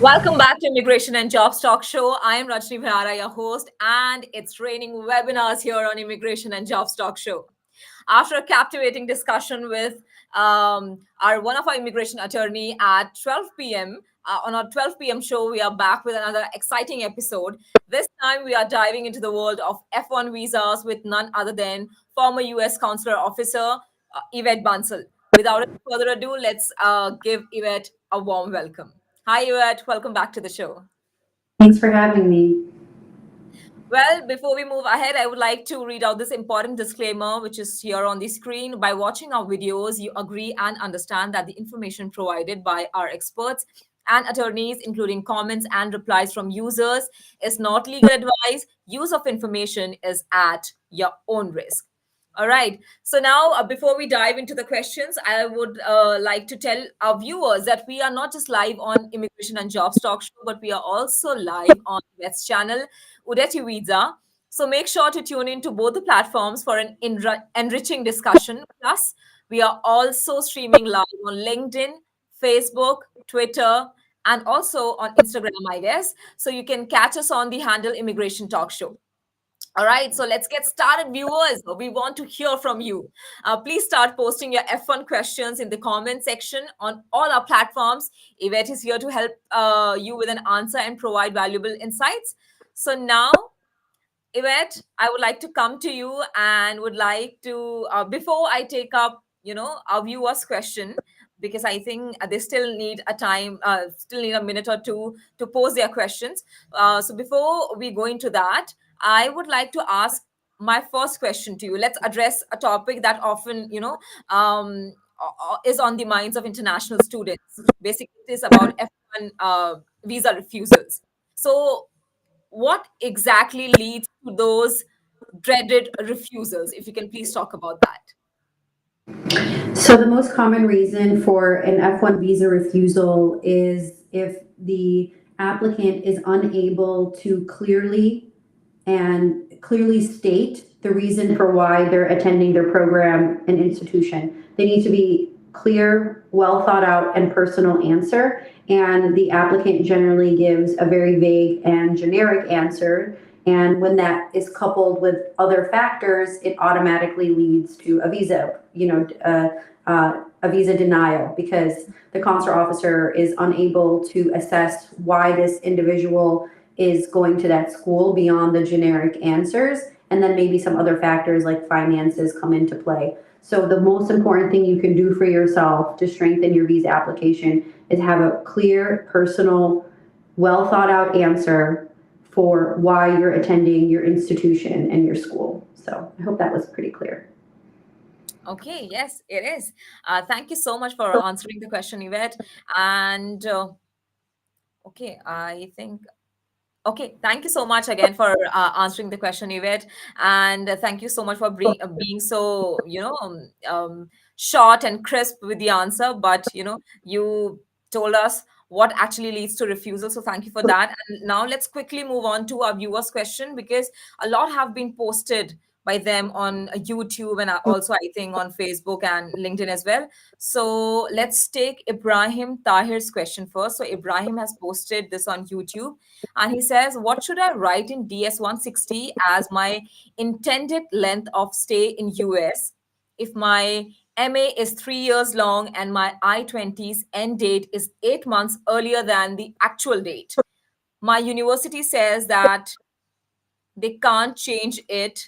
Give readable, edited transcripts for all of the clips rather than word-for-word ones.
Welcome back to Immigration and Jobs Talk Show. I am Rajni Bharara, your host, and it's raining webinars here on Immigration and Jobs Talk Show. After a captivating discussion with our one of our immigration attorney at 12 p.m. On our 12 p.m. show, we are back with another exciting episode. This time, we are diving into the world of F1 visas with none other than former U.S. Consular Officer Yvette Bansal. Without any further ado, let's give Yvette a warm welcome. Hi, Yvette. Welcome back to the show. Thanks for having me. Well, before we move ahead, I would like to read out this important disclaimer, which is here on the screen. By watching our videos, you agree and understand that the information provided by our experts and attorneys, including comments and replies from users, is not legal advice. Use of information is at your own risk. All right. So now, before we dive into the questions, I would like to tell our viewers that we are not just live on Immigration and Jobs Talk Show, but we are also live on West channel, Udeti Visa. So make sure to tune in to both the platforms for an enriching discussion. Plus, we are also streaming live on LinkedIn, Facebook, Twitter, and also on Instagram, I guess. So you can catch us on the handle Immigration Talk Show. All right, so let's get started, viewers. We want to hear from you. Please start posting your F1 questions in the comment section on all our platforms. Yvette is here to help you with an answer and provide valuable insights. So now, Yvette, I would like to come to you and would like to, before I take up, our viewers' question, because I think they still need a time, still need a minute or two to pose their questions. So before we go into that, I would like to ask my first question to you. Let's address a topic that often, is on the minds of international students. Basically, it is about F1 visa refusals. So what exactly leads to those dreaded refusals? If you can please talk about that. So, the most common reason for an F1 visa refusal is if the applicant is unable to clearly state the reason for why they're attending their program and institution. They need to be clear, well thought out, and personal answer. And the applicant generally gives a very vague and generic answer. And when that is coupled with other factors, it automatically leads to a visa, a visa denial, because the consular officer is unable to assess why this individual is going to that school beyond the generic answers. And then maybe some other factors like finances come into play. So the most important thing you can do for yourself to strengthen your visa application is have a clear, personal, well thought out answer for why you're attending your institution and your school. So I hope that was pretty clear. Okay, yes, it is. Thank you so much for answering the question, Yvette. And okay, I think okay, thank you so much again for answering the question, Yvette, and thank you so much for being so short and crisp with the answer. But you told us what actually leads to refusal, so thank you for that. And now let's quickly move on to our viewers' question, because a lot have been posted by them on YouTube and also I think on Facebook and LinkedIn as well. So let's take Ibrahim Tahir's question first. So Ibrahim has posted this on YouTube, and he says, what should I write in DS 160 as my intended length of stay in US if my MA is 3 years long and my I-20's end date is 8 months earlier than the actual date? My university says that they can't change it.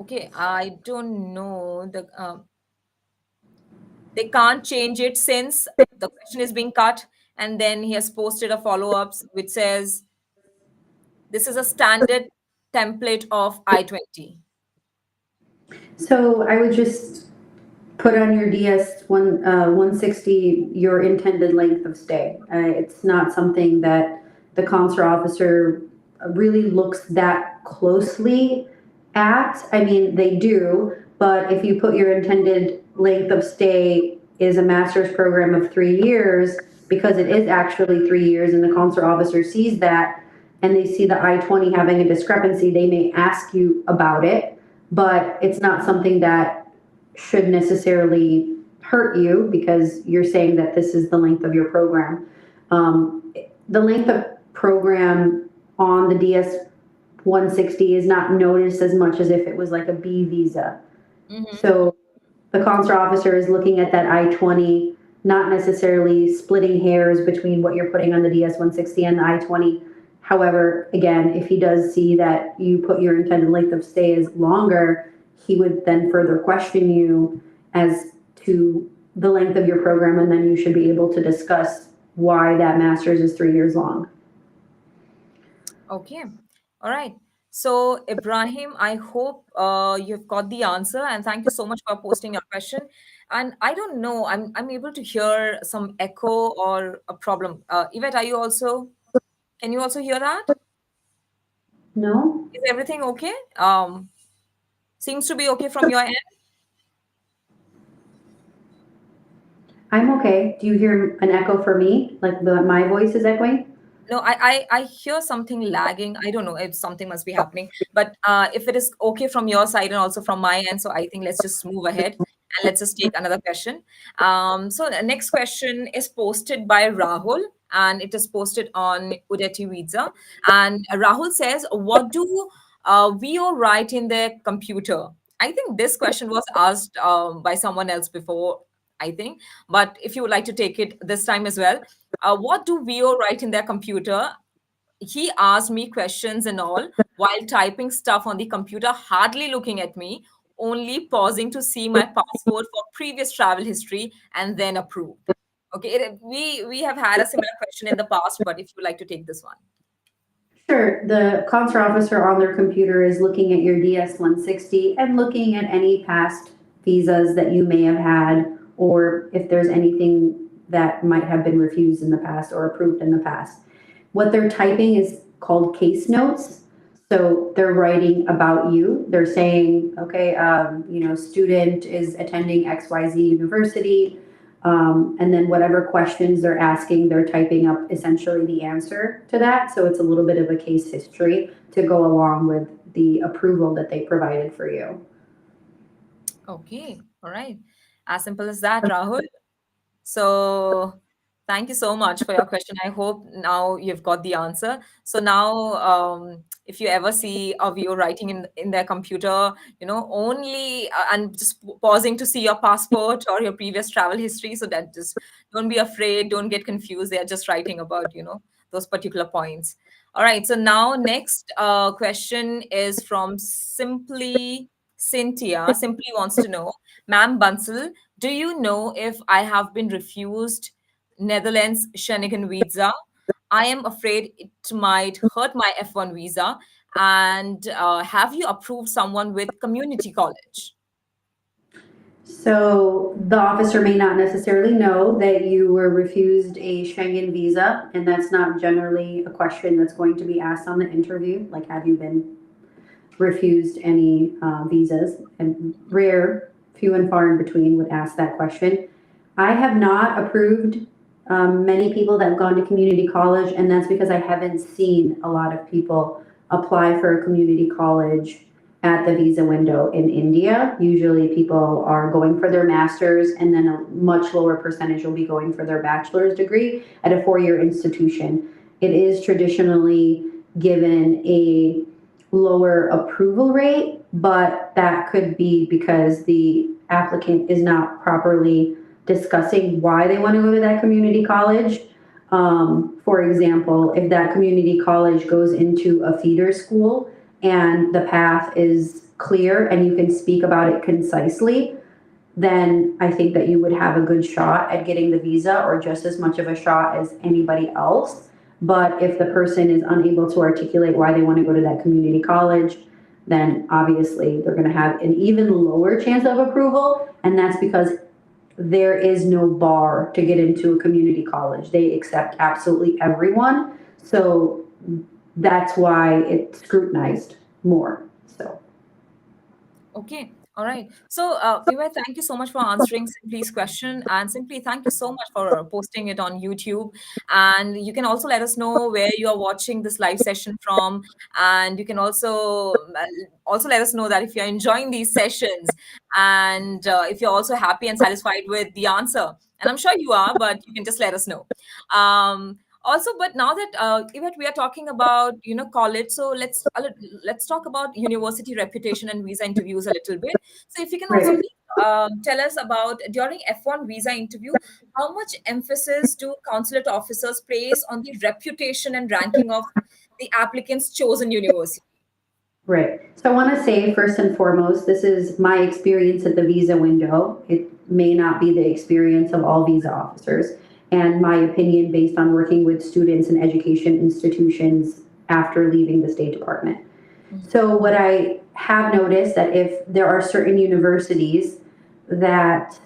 Okay, I don't know. They can't change it since the question is being cut. And then he has posted a follow-up which says, this is a standard template of I-20. So I would just put on your DS 160 your intended length of stay. It's not something that the consular officer really looks that closely at. I mean, they do, but if you put your intended length of stay is a master's program of 3 years, because it is actually 3 years, and the consular officer sees that and they see the I-20 having a discrepancy, they may ask you about it, but it's not something that should necessarily hurt you because you're saying that this is the length of your program. The length of program on the DS 160 is not noticed as much as if it was like a B visa. Mm-hmm. So the consular officer is looking at that I-20, not necessarily splitting hairs between what you're putting on the DS-160 and the I-20. However, again, if he does see that you put your intended length of stay as longer, he would then further question you as to the length of your program, and then you should be able to discuss why that master's is 3 years long. Okay. All right. So, Ibrahim, I hope you've got the answer, and thank you so much for posting your question. And I don't know, I'm able to hear some echo or a problem. Yvette, are you also? Can you also hear that? No? Is everything okay? Seems to be okay from your end. I'm okay. Do you hear an echo for me? Like my voice is echoing? No, I hear something lagging. I don't know if something must be happening. But if it is okay from your side and also from my end, so I think let's just move ahead and let's just take another question. So the next question is posted by Rahul, and it is posted on Udeti Vidza. And Rahul says, "What do we all write in their computer?" I think this question was asked by someone else before, I think. But if you would like to take it this time as well, what do VO write in their computer? He asked me questions and all while typing stuff on the computer, hardly looking at me, only pausing to see my passport for previous travel history and then approved. Okay, we have had a similar question in the past, but if you like to take this one. Sure. The consular officer on their computer is looking at your DS-160 and looking at any past visas that you may have had, or if there's anything that might have been refused in the past or approved in the past. What they're typing is called case notes. So they're writing about you. They're saying, okay, student is attending XYZ university. And then whatever questions they're asking, they're typing up essentially the answer to that. So it's a little bit of a case history to go along with the approval that they provided for you. Okay, all right. As simple as that, Rahul. So thank you so much for your question. I hope now you've got the answer. So now, if you ever see a viewer writing in their computer, only and just pausing to see your passport or your previous travel history, so that just don't be afraid, don't get confused. They are just writing about those particular points. All right. So now next question is from Simply Cynthia. Simply wants to know, Ma'am Bansal, do you know if I have been refused Netherlands Schengen visa? I am afraid it might hurt my F1 visa. And have you approved someone with community college? So the officer may not necessarily know that you were refused a Schengen visa, and that's not generally a question that's going to be asked on the interview. Like, have you been refused any visas? And rare, few and far in between would ask that question. I have not approved many people that have gone to community college, and that's because I haven't seen a lot of people apply for a community college at the visa window in India. Usually people are going for their master's, and then a much lower percentage will be going for their bachelor's degree at a four-year institution. It is traditionally given a lower approval rate, but that could be because the applicant is not properly discussing why they want to go to that community college. For example, if that community college goes into a feeder school and the path is clear and you can speak about it concisely, then I think that you would have a good shot at getting the visa, or just as much of a shot as anybody else. But if the person is unable to articulate why they want to go to that community college, then obviously they're going to have an even lower chance of approval. And that's because there is no bar to get into a community college. They accept absolutely everyone. So that's why it's scrutinized more. So. Okay. All right. So, Vivek, thank you so much for answering Simply's question. And Simply, thank you so much for posting it on YouTube. And you can also let us know where you are watching this live session from. And you can also let us know that if you're enjoying these sessions, and if you're also happy and satisfied with the answer. And I'm sure you are, but you can just let us know. Also, but now that Yvette, we are talking about college, so let's talk about university reputation and visa interviews a little bit. So if you can also Right. please tell us about during F1 visa interview, how much emphasis do consulate officers place on the reputation and ranking of the applicant's chosen university? Right. So I want to say first and foremost, this is my experience at the visa window. It may not be the experience of all visa officers, and my opinion based on working with students and education institutions after leaving the State Department. So what I have noticed that if there are certain universities that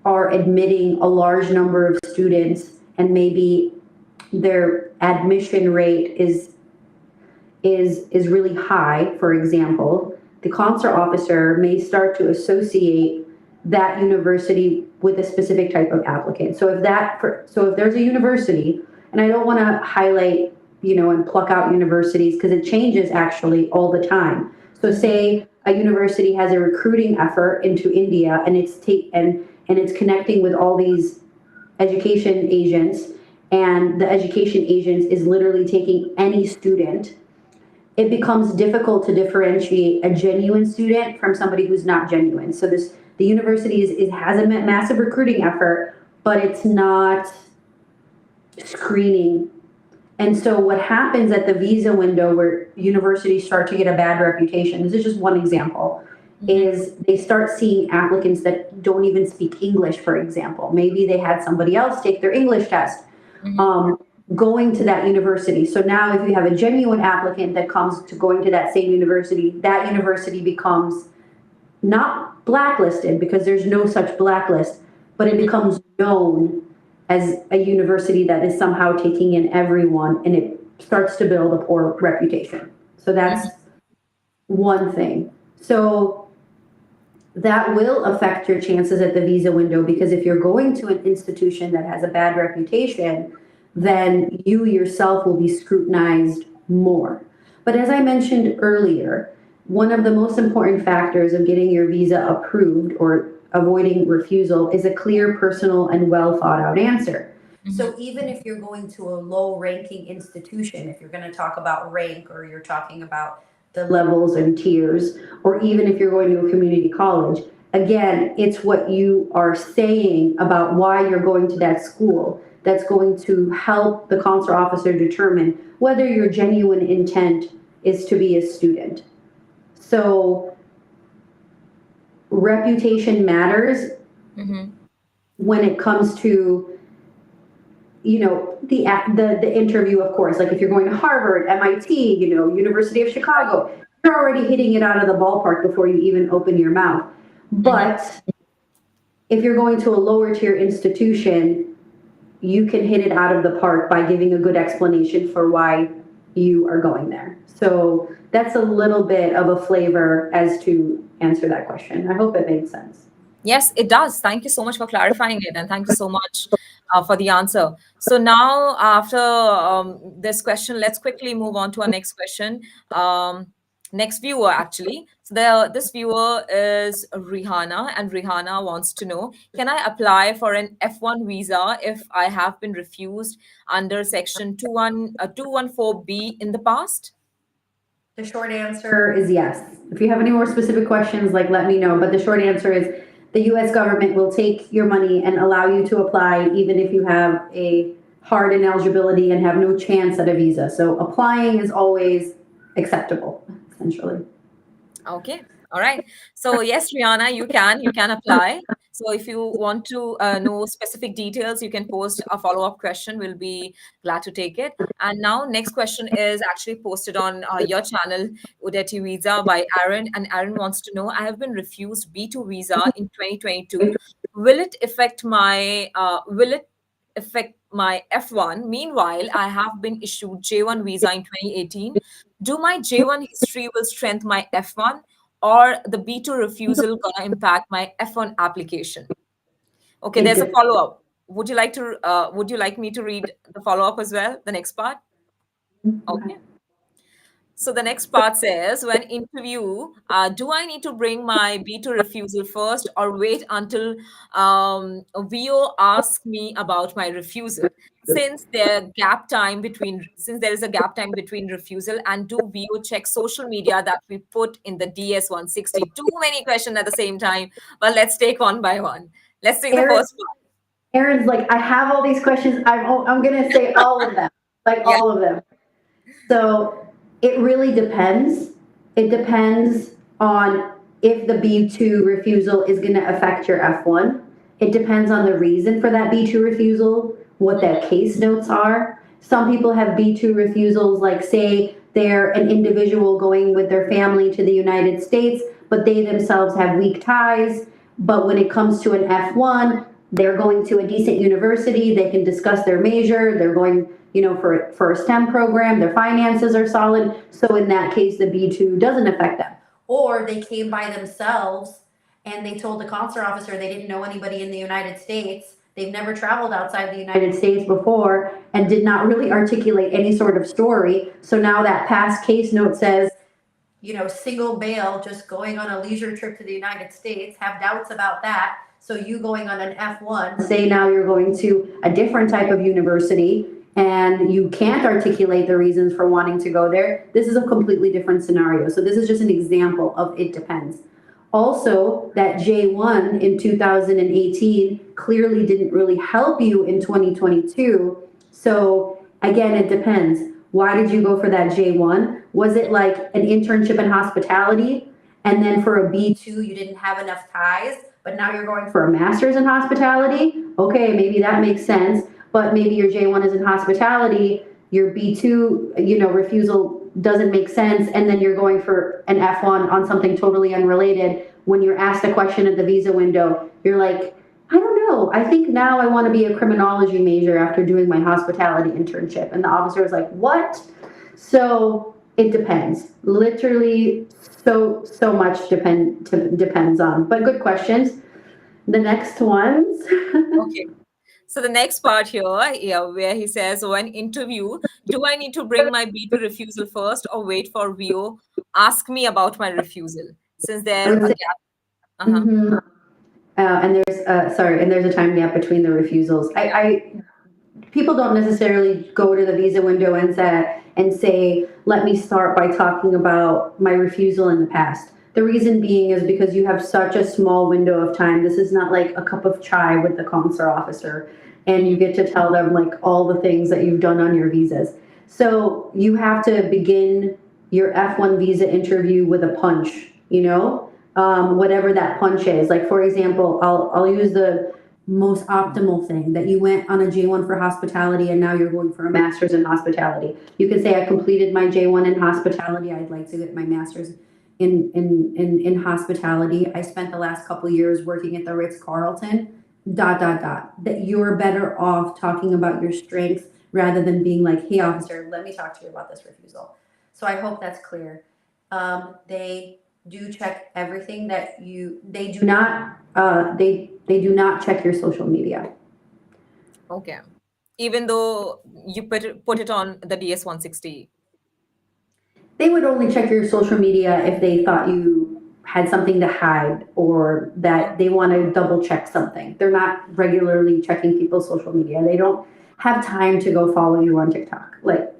are admitting a large number of students and maybe their admission rate is really high, for example, the consular officer may start to associate that university with a specific type of applicant. So if there's a university, and I don't want to highlight, and pluck out universities because it changes actually all the time. So say a university has a recruiting effort into India and and it's connecting with all these education agents, and the education agents is literally taking any student, it becomes difficult to differentiate a genuine student from somebody who's not genuine. So the university it has a massive recruiting effort, but it's not screening. And so what happens at the visa window where universities start to get a bad reputation, this is just one example, is they start seeing applicants that don't even speak English, for example. Maybe they had somebody else take their English test. Going to that university. So now if you have a genuine applicant that comes to going to that same university, that university becomes not blacklisted because there's no such blacklist, but it becomes known as a university that is somehow taking in everyone, and it starts to build a poor reputation. So that's one thing. So that will affect your chances at the visa window, because if you're going to an institution that has a bad reputation, then you yourself will be scrutinized more. But as I mentioned earlier, one of the most important factors of getting your visa approved or avoiding refusal is a clear, personal, and well thought out answer. So even if you're going to a low ranking institution, if you're going to talk about rank or you're talking about the levels and tiers, or even if you're going to a community college, again, it's what you are saying about why you're going to that school that's going to help the consular officer determine whether your genuine intent is to be a student. So reputation matters when it comes to the interview, of course. Like if you're going to Harvard, MIT, University of Chicago, you're already hitting it out of the ballpark before you even open your mouth. But if you're going to a lower tier institution, you can hit it out of the park by giving a good explanation for why you are going there. So that's a little bit of a flavor as to answer that question. I hope it made sense. Yes, it does. Thank you so much for clarifying it, and thank you so much for the answer. So now, after this question, let's quickly move on to our next question. Next viewer, actually. So this viewer is Rihanna, and Rihanna wants to know: can I apply for an F1 visa if I have been refused under Section 214B in the past? The short answer is yes. If you have any more specific questions, let me know. But the short answer is the US government will take your money and allow you to apply even if you have a hard ineligibility and have no chance at a visa. So applying is always acceptable, essentially. Okay. All right. So yes, Rihanna, you can apply. So if you want to know specific details, you can post a follow-up question. We'll be glad to take it. And now, next question is actually posted on your channel, Udeti Visa by Aaron. And Aaron wants to know: I have been refused B2 visa in 2022. Will it affect my F1? Meanwhile, I have been issued J1 visa in 2018. Do my J1 history will strengthen my F1, or the B2 refusal gonna impact my F1 application? Okay, It there's a did. follow-up. Would you like me to read the follow-up as well, the next part? Okay. So the next part says, when interview, do I need to bring my B2 refusal first or wait until VO asks me about my refusal? Since there is a gap time between refusal, and do VO check social media that we put in the DS 160? Too many questions at the same time, but let's take one by one. Let's take the Aaron, first one. Aaron's like, I have all these questions. I'm going to say all of them, like Yeah. all of them. So it really depends. It depends on if the B2 refusal is going to affect your F1. It depends on the reason for that B2 refusal, what that case notes are. Some people have B2 refusals, like say they're an individual going with their family to the United States, but they themselves have weak ties. But when it comes to an F1, they're going to a decent university, they can discuss their major, they're going, for a STEM program, their finances are solid. So in that case, the B2 doesn't affect them. Or they came by themselves and they told the consular officer they didn't know anybody in the United States. They've never traveled outside the United States before and did not really articulate any sort of story. So now that past case note says, single male just going on a leisure trip to the United States, have doubts about that. So you going on an F1, say now you're going to a different type of university and you can't articulate the reasons for wanting to go there. This is a completely different scenario. So this is just an example of it depends. Also, that J1 in 2018 clearly didn't really help you in 2022. So again, it depends. Why did you go for that J1? Was it like an internship in hospitality? And then for a B2, you didn't have enough ties, but now you're going for a master's in hospitality? Okay, maybe that makes sense. But maybe your J1 is in hospitality, your B2, refusal doesn't make sense, and then you're going for an F1 on something totally unrelated. When you're asked a question at the visa window, you're like, I don't know, I think now I want to be a criminology major after doing my hospitality internship. And the officer was like, what? So it depends. Literally, so much depends on. But good questions. The next ones. Okay. So the next part here, yeah, where he says, when interview, do I need to bring my B2 refusal first or wait for VO ask me about my refusal? Since I there would a say, gap. Uh-huh. mhm. And there's a time gap between the refusals. People don't necessarily go to the visa window and say, let me start by talking about my refusal in the past. The reason being is because you have such a small window of time. This is not like a cup of chai with the consular officer and you get to tell them like all the things that you've done on your visas. So you have to begin your F1 visa interview with a punch, whatever that punch is. Like, for example, I'll use the most optimal thing that you went on a J1 for hospitality and now you're going for a master's in hospitality. You can say, I completed my J1 in hospitality. I'd like to get my master's in hospitality. I spent the last couple of years working at the Ritz-Carlton, dot, dot, dot. That you're better off talking about your strengths rather than being like, hey, officer, let me talk to you about this refusal. So I hope that's clear. They do check everything that they do not, they do not check your social media. Okay. Even though you put it on the DS 160. They would only check your social media if they thought you had something to hide or that they want to double check something. They're not regularly checking people's social media. They don't have time to go follow you on TikTok. Like,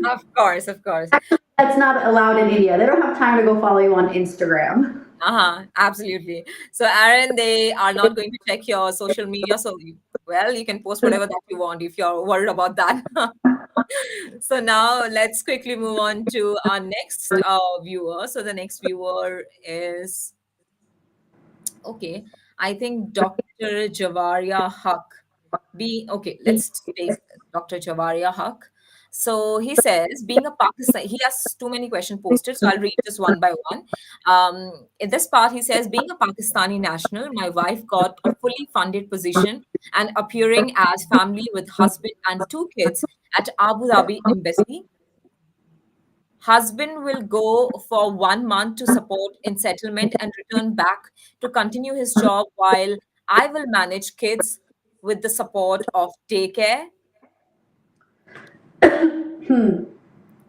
Of course, of course. that's not allowed in India. They don't have time to go follow you on Instagram. Absolutely. So, Aaron, they are not going to check your social media. So, well, you can post whatever that you want if you're worried about that. So now let's quickly move on to our next viewer. So the next viewer is, okay, I think Dr. Javaria Haq. Okay, let's take Dr. Javaria Haq. So he says, being a Pakistan, he has too many questions posted, so I'll read just one by one. In this part, he says, being a Pakistani national, my wife got a fully funded position and appearing as family with husband and two kids at Abu Dhabi Embassy. Husband will go for 1 month to support in settlement and return back to continue his job while I will manage kids with the support of daycare. Hmm.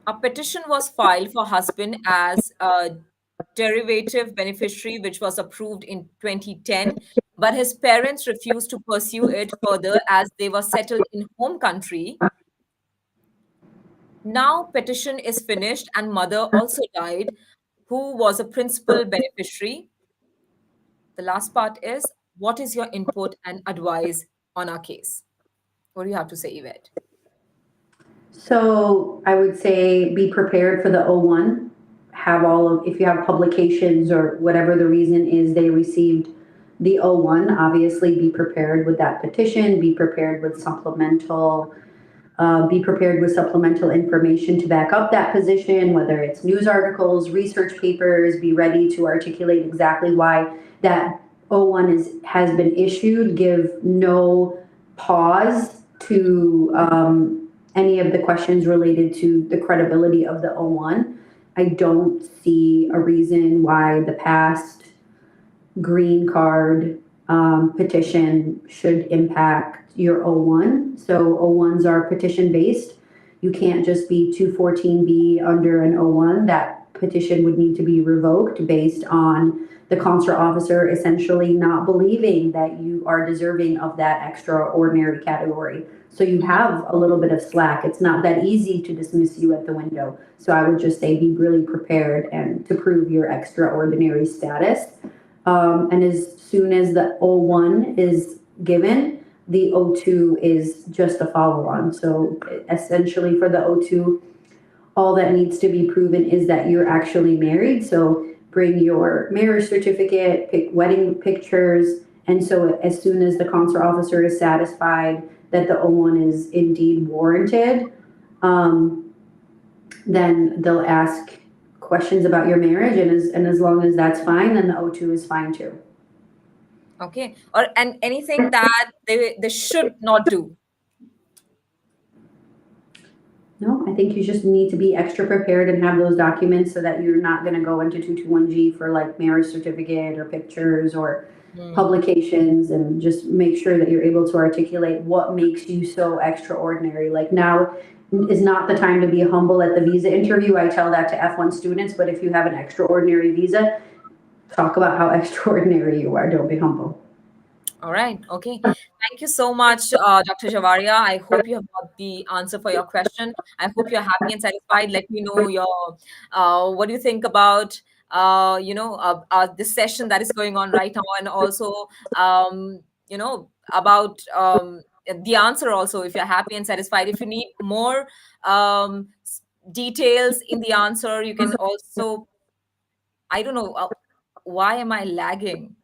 A petition was filed for husband as a derivative beneficiary, which was approved in 2010, but his parents refused to pursue it further as they were settled in home country. Now petition is finished and mother also died, who was a principal beneficiary. The last part is, what is your input and advice on our case? What do you have to say, Yvette? So I would say be prepared for the O1. Have all of, if you have publications or whatever the reason is they received the O1, obviously be prepared with that petition, be prepared with supplemental information to back up that position, whether it's news articles, research papers, be ready to articulate exactly why that O1 has been issued. Give no pause to any of the questions related to the credibility of the O1. I don't see a reason why the past green card petition should impact your O1. So O1s are petition based. You can't just be 214B under an O1. That petition would need to be revoked based on the consular officer essentially not believing that you are deserving of that extraordinary category. So you have a little bit of slack. It's not that easy to dismiss you at the window. So I would just say be really prepared and to prove your extraordinary status. And as soon as the O1 is given, the O2 is just a follow-on. So essentially for the O2, all that needs to be proven is that you're actually married. So bring your marriage certificate, pick wedding pictures. And so as soon as the consular officer is satisfied that the O1 is indeed warranted, then they'll ask questions about your marriage, and as long as that's fine, then the O2 is fine too. Okay. And anything that they should not do? No, I think you just need to be extra prepared and have those documents so that you're not going to go into 221G for like marriage certificate or pictures or publications, and just make sure that you're able to articulate what makes you so extraordinary. Like now is not the time to be humble at the visa interview. I tell that to F1 students, but if you have an extraordinary visa, talk about how extraordinary you are. Don't be humble. All right. Okay. Thank you so much, Dr. Javaria. I hope you have got the answer for your question. I hope you're happy and satisfied. Let me know what do you think about this session that is going on right now, and also about the answer also. If you're happy and satisfied, if you need more details in the answer, you can also. I don't know. Why am I lagging?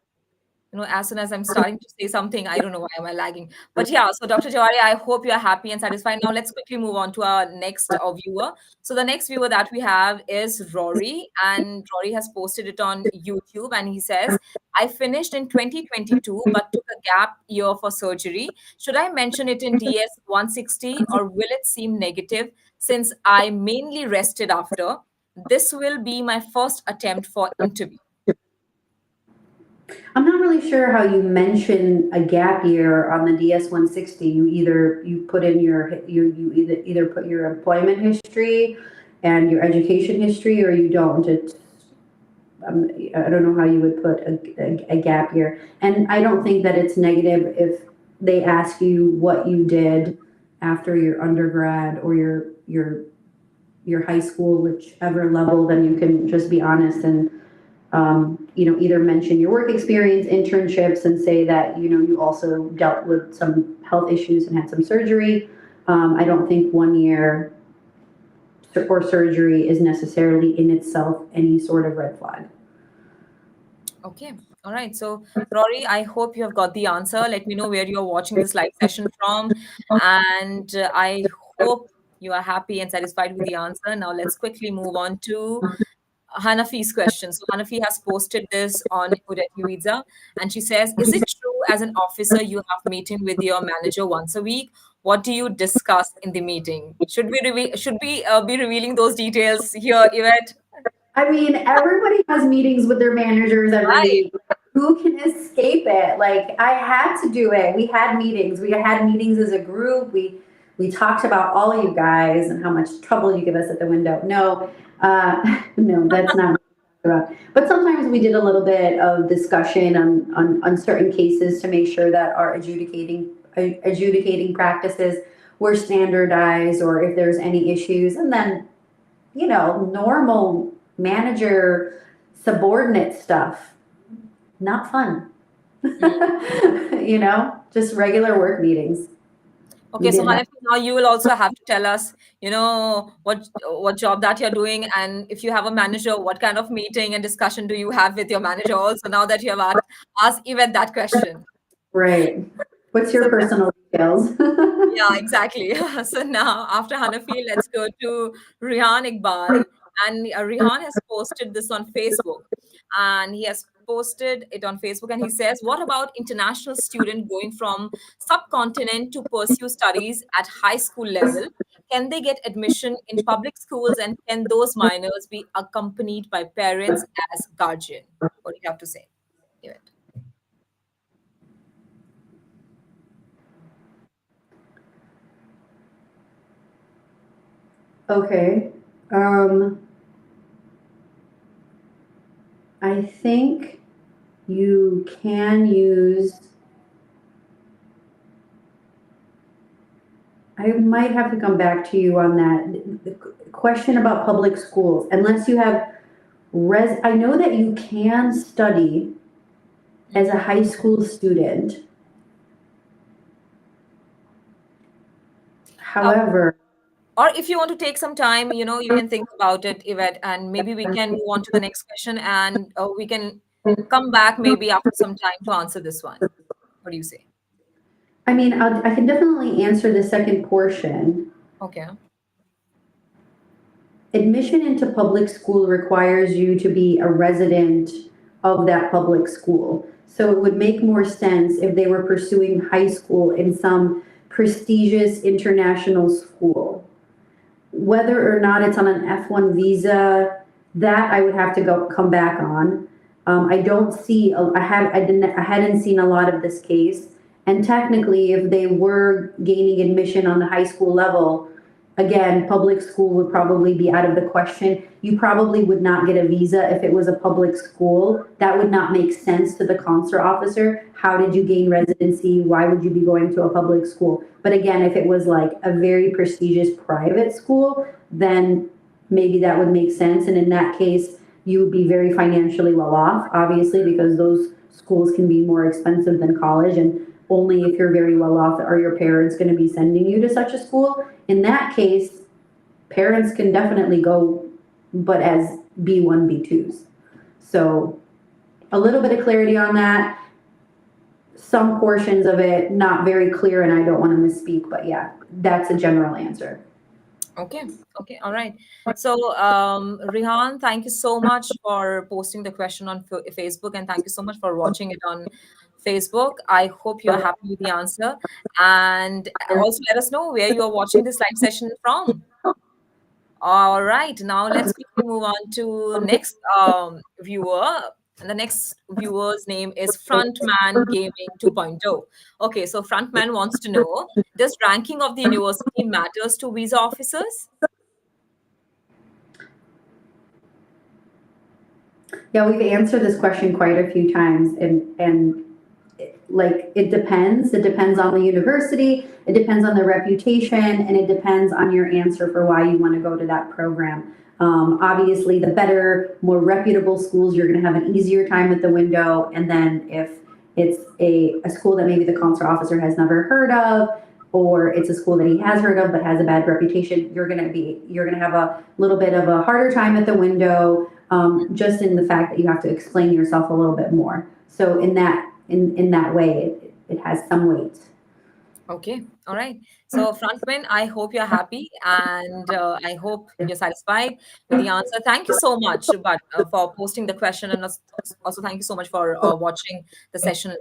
As soon as I'm starting to say something, I don't know why am I lagging. But yeah, so Dr. Jawari, I hope you're happy and satisfied. Now let's quickly move on to our next viewer. So the next viewer that we have is Rory, and Rory has posted it on YouTube, and he says, I finished in 2022, but took a gap year for surgery. Should I mention it in DS 160, or will it seem negative since I mainly rested after? This will be my first attempt for interview. I'm not really sure how you mention a gap year on the DS 160. You put in you either put your employment history and your education history, or you don't. I don't know how you would put a gap year, and I don't think that it's negative if they ask you what you did after your undergrad or your high school, whichever level. Then you can just be honest and either mention your work experience, internships, and say that, you also dealt with some health issues and had some surgery. I don't think 1 year or surgery is necessarily in itself any sort of red flag. Okay. All right. So, Rory, I hope you have got the answer. Let me know where you're watching this live session from. And I hope you are happy and satisfied with the answer. Now, let's quickly move on to Hanafi's question. So Hanafi has posted this on Udeti Visa, and she says, is it true as an officer you have meeting with your manager once a week? What do you discuss in the meeting? Should we be revealing those details here, Yvette? I mean, everybody has meetings with their managers every Right. week. Who can escape it? Like, I had to do it. We had meetings. We had meetings as a group. We we talked about all you guys and how much trouble you give us at the window. No, no, that's not what we talked about. But sometimes we did a little bit of discussion on certain cases to make sure that our adjudicating practices were standardized, or if there's any issues. And then, normal manager subordinate stuff, not fun. Just regular work meetings. We Okay, so did have. Hanafi, now you will also have to tell us, what job that you're doing, and if you have a manager, what kind of meeting and discussion do you have with your manager also, now that you have asked Yvette that question. Right. What's So your personal details? yeah, exactly. So now, after Hanafi, let's go to Rihan Iqbal. And Rihan has posted this on Facebook. And he has posted it on Facebook. And he says, what about international student going from subcontinent to pursue studies at high school level? Can they get admission in public schools? And can those minors be accompanied by parents as guardian? What do you have to say? Yvette? Okay. Um, I think you can use, I might have to come back to you on that. The question about public schools, unless you have I know that you can study as a high school student. Uh, However, or if you want to take some time, you can think about it, Yvette, and maybe we can move on to the next question, and we can come back maybe after some time to answer this one. What do you say? I mean, I can definitely answer the second portion. Okay. Admission into public school requires you to be a resident of that public school. So it would make more sense if they were pursuing high school in some prestigious international school. Whether or not it's on an F1 visa, that I would have to come back on. I don't see, I hadn't seen a lot of this case. And technically, if they were gaining admission on the high school level, again, public school would probably be out of the question. You probably would not get a visa if it was a public school. That would not make sense to the consular officer. How did you gain residency? Why would you be going to a public school? But again, if it was like a very prestigious private school, then maybe that would make sense. And in that case, you would be very financially well off, obviously, because those schools can be more expensive than college. And only if you're very well off are your parents going to be sending you to such a school. In that case, parents can definitely go, but as B1, B2s. So a little bit of clarity on that. Some portions of it not very clear, and I don't want to misspeak, but yeah, that's a general answer. Okay. Okay. All right. So, Rihan, thank you so much for posting the question on Facebook, and thank you so much for watching it on Facebook. I hope you're happy with the answer. And also let us know where you're watching this live session from. All right, now let's quickly move on to next viewer. And the next viewer's name is Frontman Gaming 2.0. Okay, so Frontman wants to know, does ranking of the university matters to visa officers? Yeah, we've answered this question quite a few times, and like it depends. It depends on the university, it depends on the reputation, and it depends on your answer for why you want to go to that program. Obviously, the better, more reputable schools, you're going to have an easier time at the window. And then if it's a school that maybe the consular officer has never heard of, or it's a school that he has heard of but has a bad reputation, you're going to have a little bit of a harder time at the window, just in the fact that you have to explain yourself a little bit more. So in that way, it has some weight. Okay, all right. So, Frontman, I hope you're happy, and I hope you're satisfied with the answer. Thank you so much, but for posting the question, and also thank you so much for watching the session.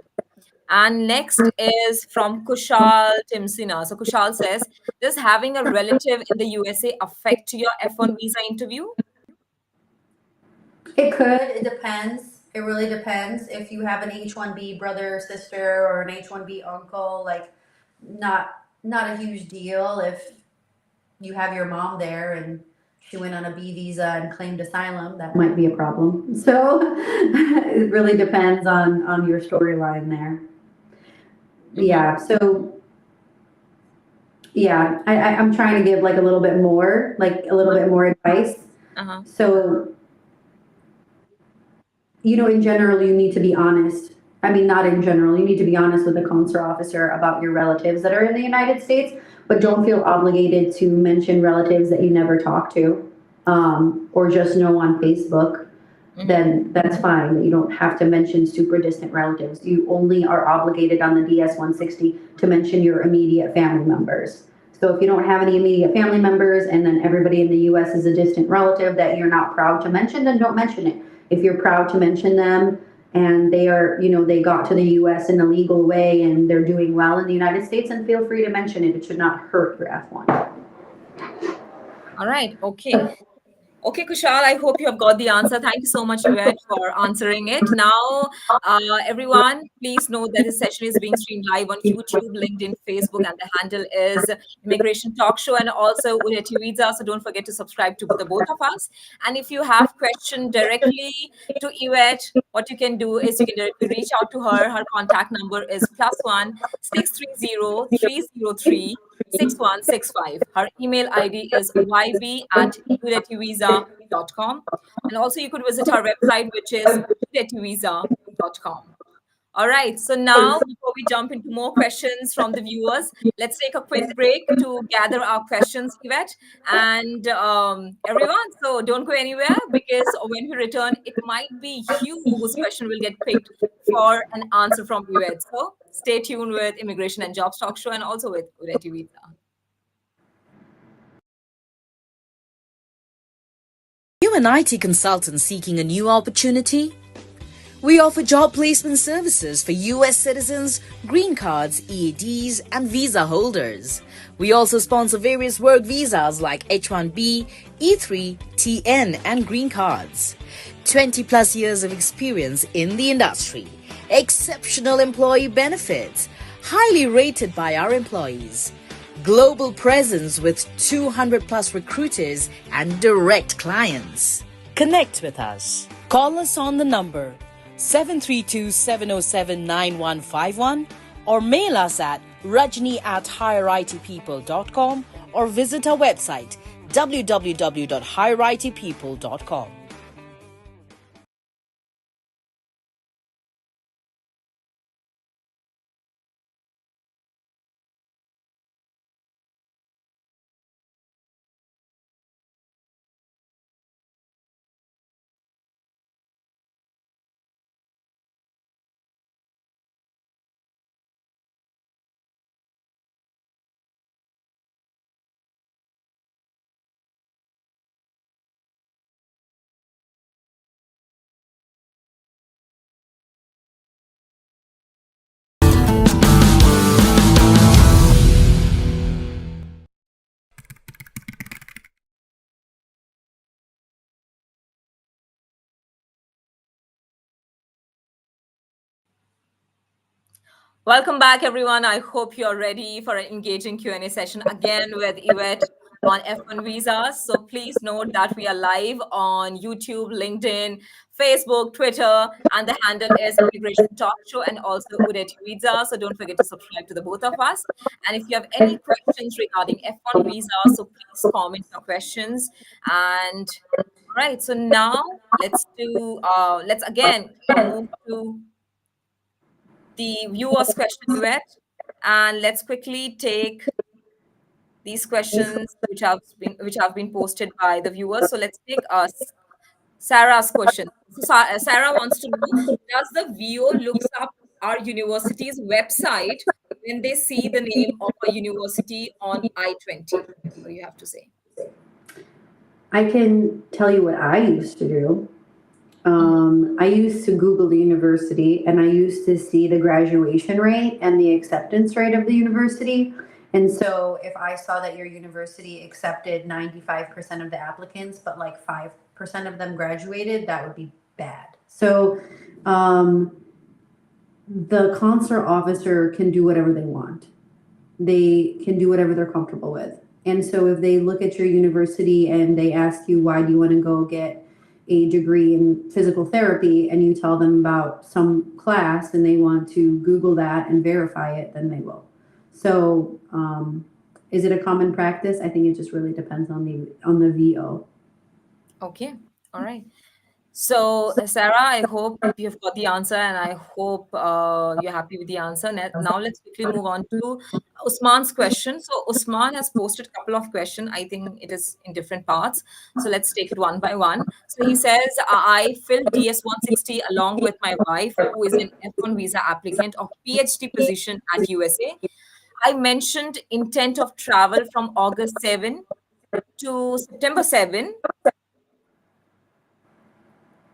And next is from Kushal Timsina. So Kushal says, does having a relative in the USA affect your F1 visa interview? It could. It depends. It really depends. If you have an H-1B brother, sister, or an H-1B uncle, like not not a huge deal if you have your mom there and she went on a B visa and claimed asylum. That might be a problem. So it really depends on your storyline there. Mm-hmm. Yeah. So yeah, I'm trying to give like a little bit more, like a little bit more advice. Uh-huh. So, in general, you need to be honest. I mean, not in general, you need to be honest with the consular officer about your relatives that are in the United States, but don't feel obligated to mention relatives that you never talk to, or just know on Facebook. Mm-hmm. Then that's fine. You don't have to mention super distant relatives. You only are obligated on the DS 160 to mention your immediate family members. So if you don't have any immediate family members and then everybody in the US is a distant relative that you're not proud to mention, then don't mention it. If you're proud to mention them and they are, they got to the US in a legal way and they're doing well in the United States, then feel free to mention it. It should not hurt your F1. All right. Okay. Okay, Kushal, I hope you have got the answer. Thank you so much, Yvette, for answering it. Now, everyone, please know that this session is being streamed live on YouTube, LinkedIn, Facebook, and the handle is Immigration Talk Show and also Udeti Visa. So don't forget to subscribe to the both of us. And if you have question directly to Yvette, what you can do is you can directly reach out to her. Her contact number is +1 630 303 6165. Her email ID is yb@udetuvisa.com. And also you could visit her website, which is udetuvisa.com. All right. So now, before we jump into more questions from the viewers, let's take a quick break to gather our questions, Yvette, and everyone. So don't go anywhere because when we return, it might be you whose question will get picked for an answer from Yvette. So stay tuned with Immigration and Jobs Talk Show and also with Udeti Visa. You an IT consultant seeking a new opportunity? We offer job placement services for US citizens, green cards, EADs, and visa holders. We also sponsor various work visas like H-1B, E3, TN, and green cards. 20 plus years of experience in the industry. Exceptional employee benefits. Highly rated by our employees. Global presence with 200 plus recruiters and direct clients. Connect with us. Call us on the number 732-707-9151 or mail us at rajni@higheritpeople.com or visit our website www.higheritpeople.com. Welcome back, everyone. I hope you're ready for an engaging Q&A session again with Yvette on F1 visas. So please note that we are live on YouTube, LinkedIn, Facebook, Twitter, and the handle is Immigration Talk Show and also Udeti Visa. So don't forget to subscribe to the both of us. And if you have any questions regarding F1 visa, so please comment your questions. And all right, so now let's again move to the viewers' question, Yvette, and let's quickly take these questions which have been posted by the viewers. So let's take Sarah's question. So Sarah wants to know: does the VO looks up our university's website when they see the name of a university on I-20? What do you have to say? I can tell you what I used to do. I used to Google the university and I used to see the graduation rate and the acceptance rate of the university. And so if I saw that your university accepted 95% of the applicants, but like 5% of them graduated, that would be bad. So the consular officer can do whatever they want. they can do whatever they're comfortable with. And so if they look at your university and they ask you, why do you want to go get a degree in physical therapy, and you tell them about some class and they want to Google that and verify it, then they will. So is it a common practice? I think it just really depends on the VO. Okay. All right. So, Sarah, I hope you've got the answer, and I hope you're happy with the answer. Now, let's quickly move on to Usman's question. So, Usman has posted a couple of questions. I think it is in different parts. So, let's take it one by one. So, he says, I filled DS 160 along with my wife, who is an F1 visa applicant of PhD position at USA. I mentioned intent of travel from August 7 to September 7.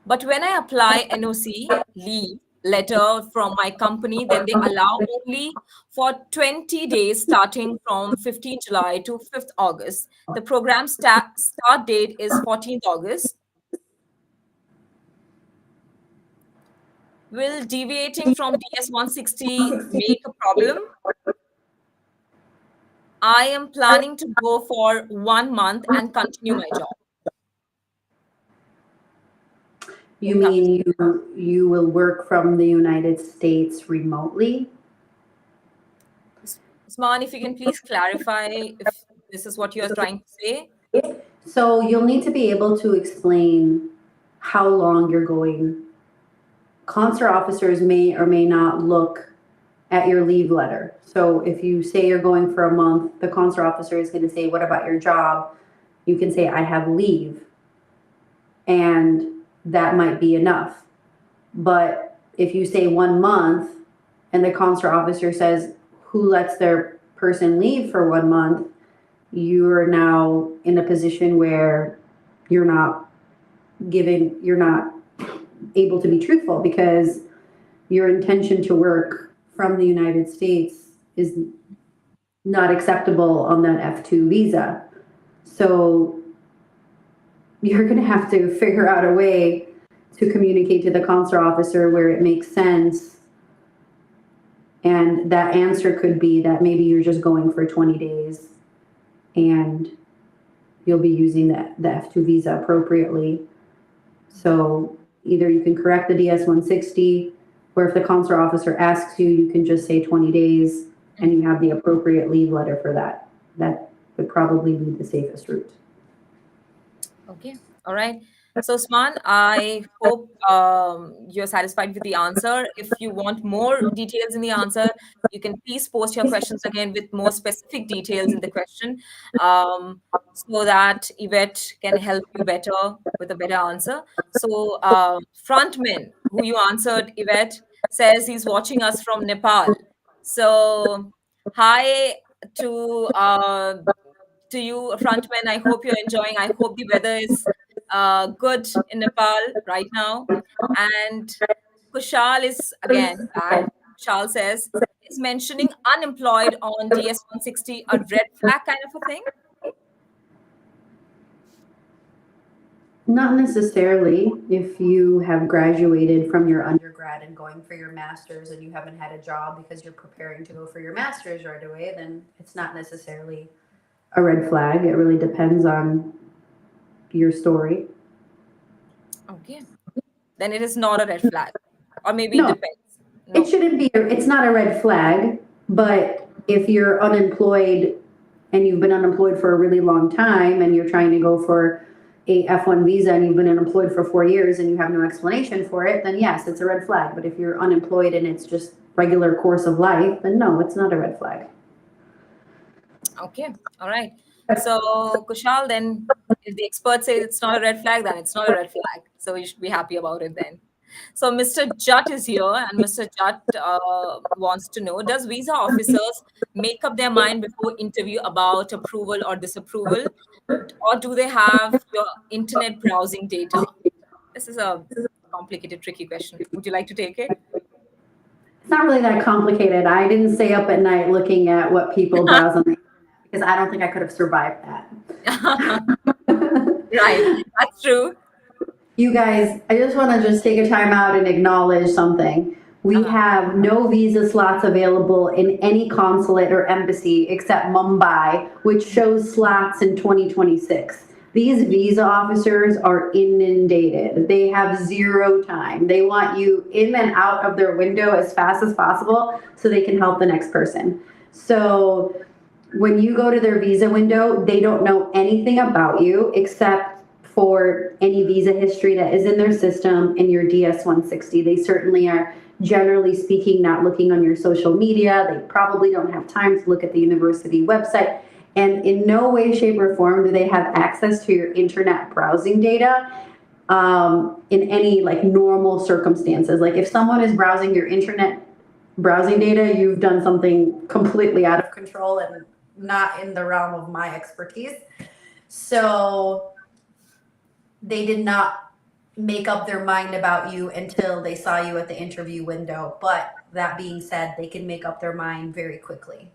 But when I apply NOC leave letter from my company, then they allow only for 20 days starting from 15th July to 5th August. The program start date is 14th August. Will deviating from DS 160 make a problem? I am planning to go for 1 month and continue my job. You mean you will work from the United States remotely? Usman, if you can please clarify if this is what you are trying to say. So you'll need to be able to explain how long you're going. Consular officers may or may not look at your leave letter. So if you say you're going for a month, the consular officer is going to say, what about your job? You can say, I have leave. And that might be enough. But if you say 1 month and the consular officer says, who lets their person leave for 1 month, you are now in a position where you're not able to be truthful, because your intention to work from the United States is not acceptable on that F2 visa. So you're going to have to figure out a way to communicate to the consular officer where it makes sense. And that answer could be that maybe you're just going for 20 days and you'll be using the F2 visa appropriately. So either you can correct the DS 160, or if the consular officer asks you, you can just say 20 days and you have the appropriate leave letter for that. That would probably be the safest route. Okay. All right. So, Usman, I hope you're satisfied with the answer. If you want more details in the answer, you can please post your questions again with more specific details in the question, so that Yvette can help you better with a better answer. So, Frontman, who you answered, Yvette, says he's watching us from Nepal. So, hi to you, Frontman. I hope you're enjoying. I hope the weather is good in Nepal right now. And Kushal is again back. Kushal says, is mentioning unemployed on DS 160 a red flag kind of a thing? Not necessarily. If you have graduated from your undergrad and going for your master's and you haven't had a job because you're preparing to go for your master's right away, then it's not necessarily a red flag. It really depends on your story. Okay. Then it is not a red flag. Or maybe No. it depends. No. It shouldn't be, it's not a red flag, but if you're unemployed and you've been unemployed for a really long time and you're trying to go for a F1 visa and you've been unemployed for 4 years and you have no explanation for it, then yes, it's a red flag. But if you're unemployed and it's just regular course of life, then no, it's not a red flag. Okay. All right. So, Kushal, then if the expert says it's not a red flag, then it's not a red flag. So you should be happy about it then. So Mr. Jutt is here, and Mr. Jutt wants to know, does visa officers make up their mind before interview about approval or disapproval, or do they have your internet browsing data? This is a complicated, tricky question. Would you like to take it? It's not really that complicated. I didn't stay up at night looking at what people browse on the internet because I don't think I could have survived that. Right, that's true. You guys, I just want to take a time out and acknowledge something. We have no visa slots available in any consulate or embassy except Mumbai, which shows slots in 2026. These visa officers are inundated. They have zero time. They want you in and out of their window as fast as possible so they can help the next person. So when you go to their visa window, they don't know anything about you except for any visa history that is in their system and your DS-160. They certainly are, generally speaking, not looking on your social media. They probably don't have time to look at the university website. And in no way, shape, or form do they have access to your internet browsing data in any like normal circumstances. Like if someone is browsing your internet browsing data, you've done something completely out of control and not in the realm of my expertise. So they did not make up their mind about you until they saw you at the interview window. But that being said, they can make up their mind very quickly.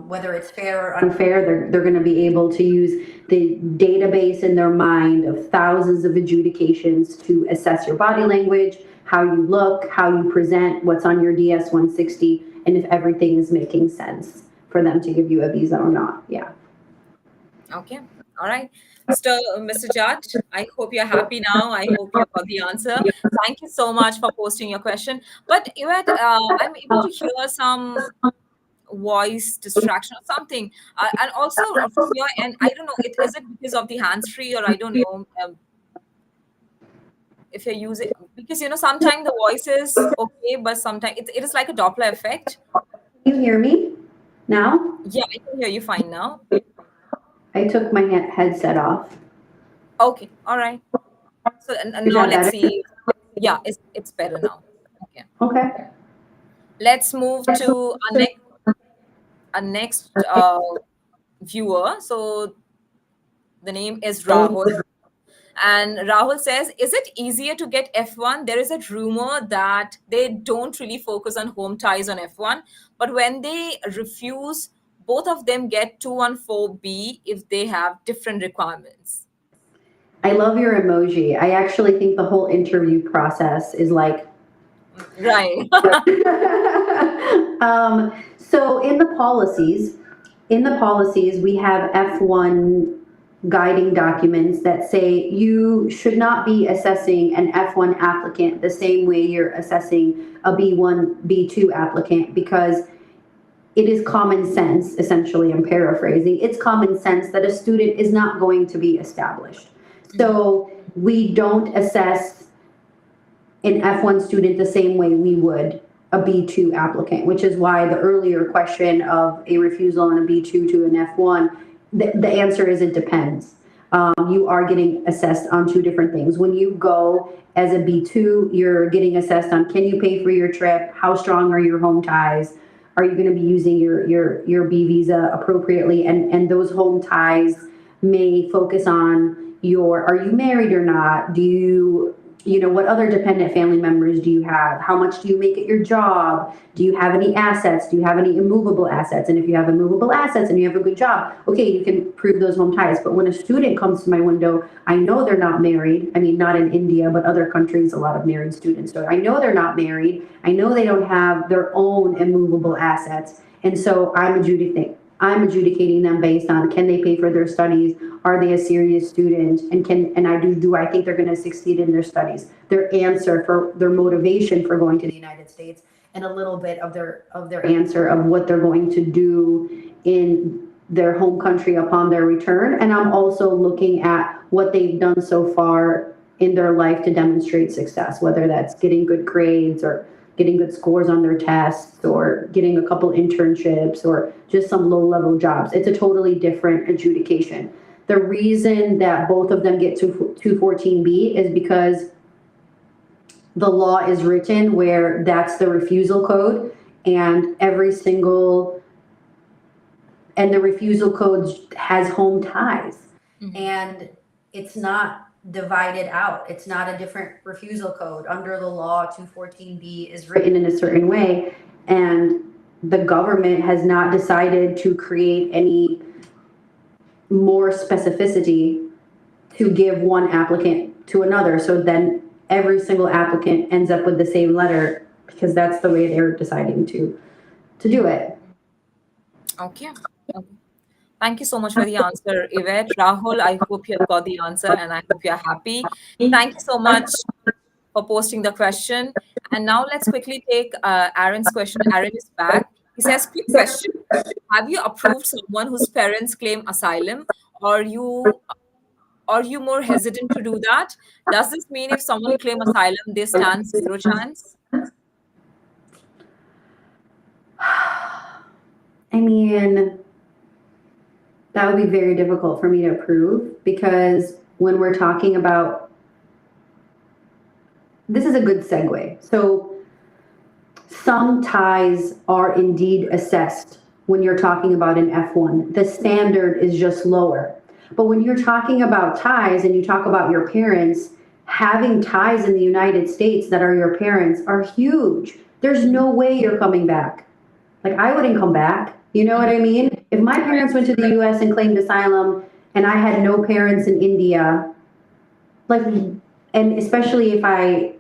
Whether it's fair or unfair, they're going to be able to use the database in their mind of thousands of adjudications to assess your body language, how you look, how you present, what's on your DS-160, and if everything is making sense for them to give you a visa or not. Yeah. Okay. All right. Mr. Jat, I hope you're happy now. I hope you got the answer. Thank you so much for posting your question. But Yvette, I'm able to hear some voice distraction or something. And also from your end, I don't know, is it because of the hands-free or I don't know if you're using, because, sometimes the voice is okay, but sometimes it is like a Doppler effect. Can you hear me now? Yeah, I can hear you fine now. I took my headset off. Okay, all right. So and now let's see. Yeah, it's better now. Okay. Okay. Let's move to our next viewer. So the name is Rahul. And Rahul says, is it easier to get F1? There is a rumor that they don't really focus on home ties on F1, but when they refuse, both of them get 214B if they have different requirements. I love your emoji. I actually think the whole interview process is like, right. So in the policies, we have F1 guiding documents that say you should not be assessing an F1 applicant the same way you're assessing a B1, B2 applicant, because it is common sense, essentially, I'm paraphrasing, it's common sense that a student is not going to be established. So we don't assess an F1 student the same way we would a B2 applicant, which is why the earlier question of a refusal and a B2 to an F1, the answer is it depends. You are getting assessed on two different things. When you go as a B2, you're getting assessed on, can you pay for your trip? How strong are your home ties? Are you going to be using your B visa appropriately? And those home ties may focus on are you married or not? Do you what other dependent family members do you have? How much do you make at your job? Do you have any assets? Do you have any immovable assets? And if you have immovable assets and you have a good job, okay, you can prove those home ties. But when a student comes to my window, I know they're not married. I mean, not in India, but other countries, a lot of married students. So I know they're not married. I know they don't have their own immovable assets. And so I'm adjudicating them based on, can they pay for their studies? Are they a serious student? And do I think they're going to succeed in their studies? Their answer for their motivation for going to the United States, and a little bit of their answer of what they're going to do in their home country upon their return. And I'm also looking at what they've done so far in their life to demonstrate success, whether that's getting good grades or getting good scores on their tests or getting a couple internships or just some low-level jobs. It's a totally different adjudication. The reason that both of them get 214B is because the law is written where that's the refusal code, and the refusal code has home ties. Mm-hmm. And it's not divided out. It's not a different refusal code. Under the law, 214B is written in a certain way, and the government has not decided to create any more specificity to give one applicant to another. So then every single applicant ends up with the same letter because that's the way they're deciding to do it. Okay. Okay. Thank you so much for the answer, Yvette. Rahul, I hope you have got the answer and I hope you're happy. Thank you so much for posting the question. And now let's quickly take Aaron's question. Aaron is back. He says, quick question. Have you approved someone whose parents claim asylum? Or you are you more hesitant to do that? Does this mean if someone claim asylum, they stand zero chance? I mean, that would be very difficult for me to approve, because when we're talking about, this is a good segue. So some ties are indeed assessed when you're talking about an F1. The standard is just lower. But when you're talking about ties and you talk about your parents, having ties in the United States that are your parents are huge. There's no way you're coming back. Like, I wouldn't come back. You know what I mean? If my parents went to the US and claimed asylum and I had no parents in India, like, and especially if I,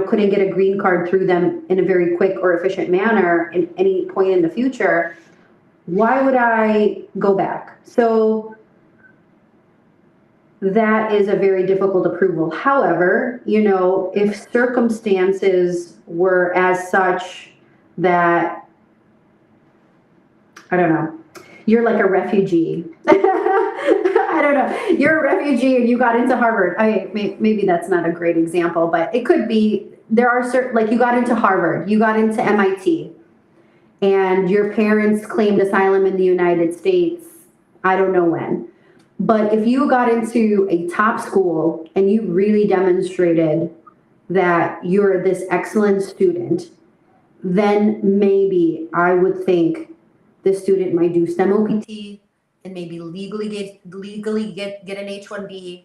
couldn't get a green card through them in a very quick or efficient manner in any point in the future, why would I go back? So that is a very difficult approval. However, if circumstances were as such that, I don't know, you're like a refugee. I don't know. You're a refugee and you got into Harvard. Maybe that's not a great example, but it could be. There are certain, like, you got into Harvard, you got into MIT, and your parents claimed asylum in the United States, I don't know when. But if you got into a top school and you really demonstrated that you're this excellent student, then maybe I would think the student might do STEM OPT and maybe legally get an H-1B.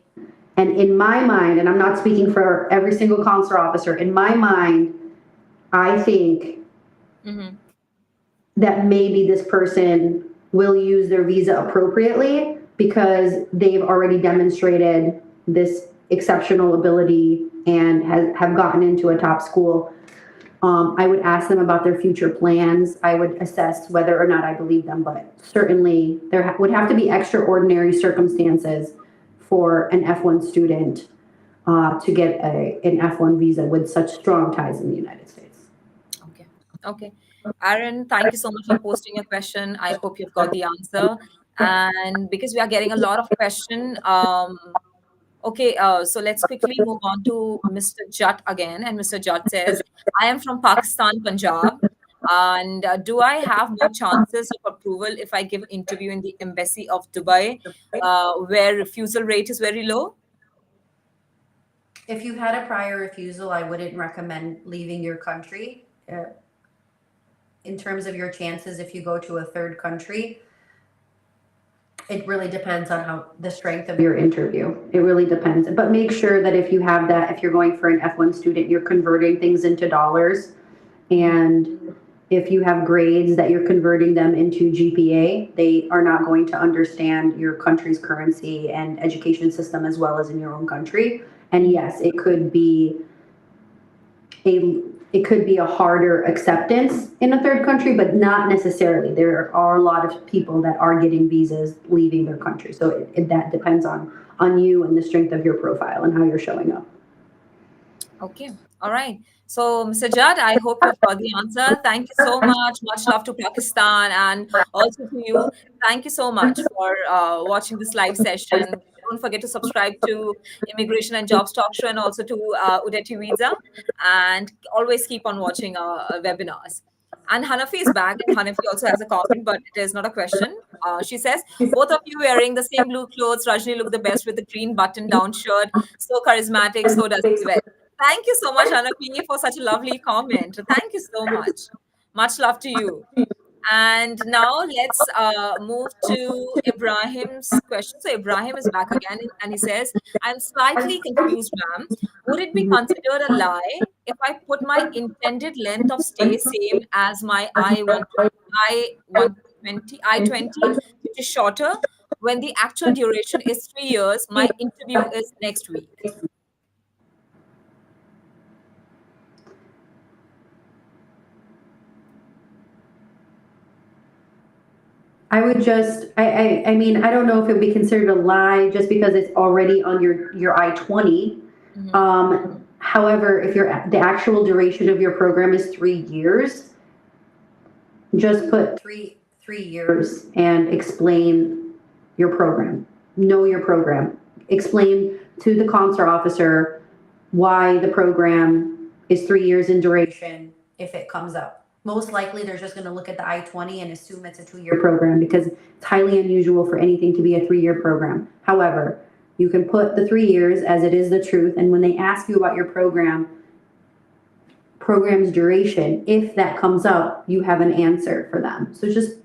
And in my mind, and I'm not speaking for every single consular officer, in my mind, I think that maybe this person will use their visa appropriately because they've already demonstrated this exceptional ability and have gotten into a top school. I would ask them about their future plans. I would assess whether or not I believe them, but certainly there would have to be extraordinary circumstances for an F1 student to get an F1 visa with such strong ties in the United States. Okay. Okay. Aaron, thank you so much for posting your question. I hope you've got the answer. And because we are getting a lot of question, okay, so let's quickly move on to Mr. Jutt again. And Mr. Jutt says, I am from Pakistan, Punjab. And do I have more chances of approval if I give an interview in the embassy of Dubai, where refusal rate is very low? If you've had a prior refusal, I wouldn't recommend leaving your country. In terms of your chances, if you go to a third country, it really depends on how the strength of your interview. It really depends. But make sure that if you have that, if you're going for an F1 student, you're converting things into dollars. And if you have grades that you're converting them into GPA, they are not going to understand your country's currency and education system as well as in your own country. And yes, it could be a harder acceptance in a third country, but not necessarily. There are a lot of people that are getting visas leaving their country. So that depends on you and the strength of your profile and how you're showing up. Okay. All right. So, Mr. Judd, I hope you've got the answer. Thank you so much. Much love to Pakistan and also to you. Thank you so much for watching this live session. Don't forget to subscribe to Immigration and Jobs Talk Show and also to Udeti Visa. And always keep on watching our webinars. And Hanafi is back. And Hanafi also has a comment, but it is not a question. She says, both of you wearing the same blue clothes. Rajni look the best with the green button-down shirt. So charismatic. So does Yvette. Thank you so much, Hanafi, for such a lovely comment. Thank you so much. Much love to you. And now let's move to Ibrahim's question. So Ibrahim is back again and he says, I'm slightly confused, ma'am. Would it be considered a lie if I put my intended length of stay same as my I-120, which is shorter, when the actual duration is 3 years, my interview is next week? I would just, I mean, I don't know if it would be considered a lie just because it's already on your I-20. However, if the actual duration of your program is 3 years, just put three years and explain your program. Know your program. Explain to the consular officer why the program is 3 years in duration if it comes up. Most likely, they're just going to look at the I-20 and assume it's a 2-year program because it's highly unusual for anything to be a 3-year program. However, you can put the 3 years as it is the truth, and when they ask you about your program's duration, if that comes up, you have an answer for them. So just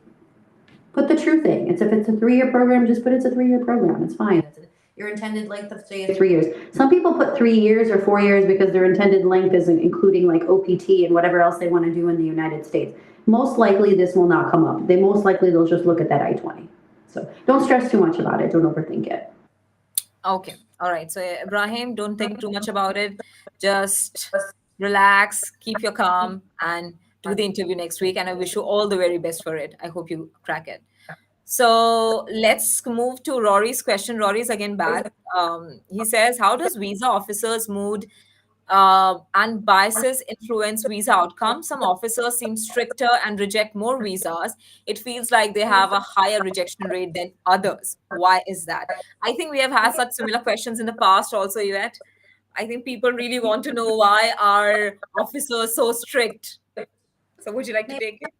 put the true thing. If it's a 3-year program, just put it's a 3-year program. It's fine. Your intended length of stay is 3 years. Some people put 3 years or 4 years because their intended length is including like OPT and whatever else they want to do in the United States. Most likely this will not come up. They'll just look at that I-20. So don't stress too much about it. Don't overthink it. Okay. All right. So Ibrahim, don't think too much about it. Just relax, keep your calm, and do the interview next week. And I wish you all the very best for it. I hope you crack it. So let's move to Rory's question. Rory's again back. He says, how does visa officers' mood and biases influence visa outcomes? Some officers seem stricter and reject more visas. It feels like they have a higher rejection rate than others. Why is that? I think we have had such similar questions in the past also, Yvette. I think people really want to know why are officers so strict. So would you like to take it?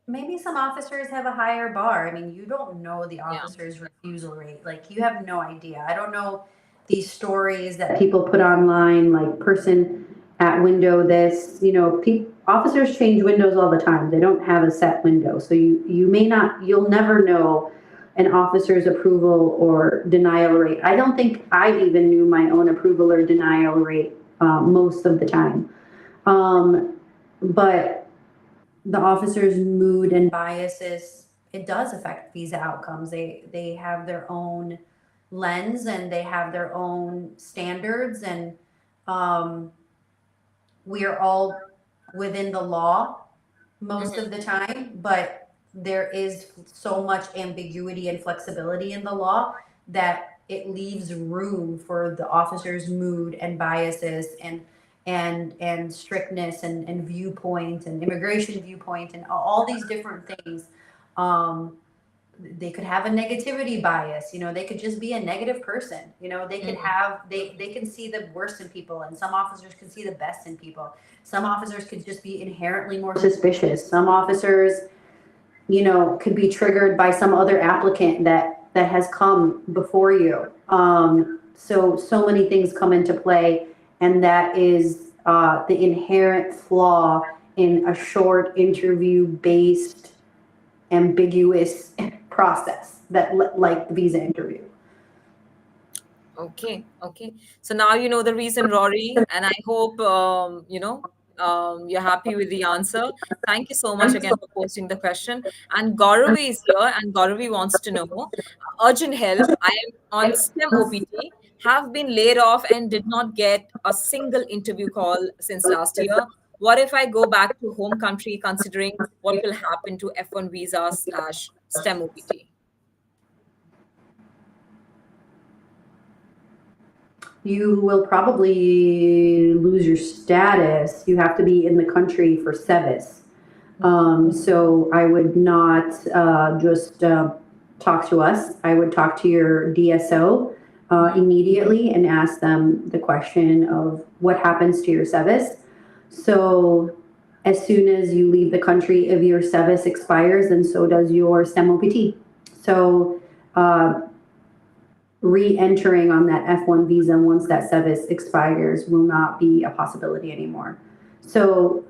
Maybe some officers have a higher bar. I mean, you don't know the Yeah. officer's refusal rate. Like, you have no idea. I don't know these stories that people put online, like person at window this, officers change windows all the time. They don't have a set window. So you'll never know an officer's approval or denial rate. I don't think I even knew my own approval or denial rate most of the time. But the officer's mood and biases, it does affect visa outcomes. They have their own lens and they have their own standards, and we are all within the law most of the time, but there is so much ambiguity and flexibility in the law that it leaves room for the officer's mood and biases and strictness and viewpoint and immigration viewpoint and all these different things. They could have a negativity bias, they could just be a negative person, they could have, they can see the worst in people, and some officers can see the best in people. Some officers could just be inherently more suspicious. Some officers, could be triggered by some other applicant that has come before you. So many things come into play, and that is the inherent flaw in a short interview-based, ambiguous process like the visa interview. Okay. So now you know the reason, Rory, and I hope you're happy with the answer. Thank you so much again for posting the question. And Gauravi is here, and Gauravi wants to know urgent help. I am on STEM OPT, have been laid off, and did not get a single interview call since last year. What if I go back to home country, considering what will happen to F1 visa / STEM OPT? You will probably lose your status. You have to be in the country for SEVIS. So I would not just talk to us. I would talk to your DSO immediately and ask them the question of what happens to your SEVIS. So as soon as you leave the country, if your SEVIS expires, then so does your STEM OPT. So re-entering on that F1 visa once that SEVIS expires will not be a possibility anymore. So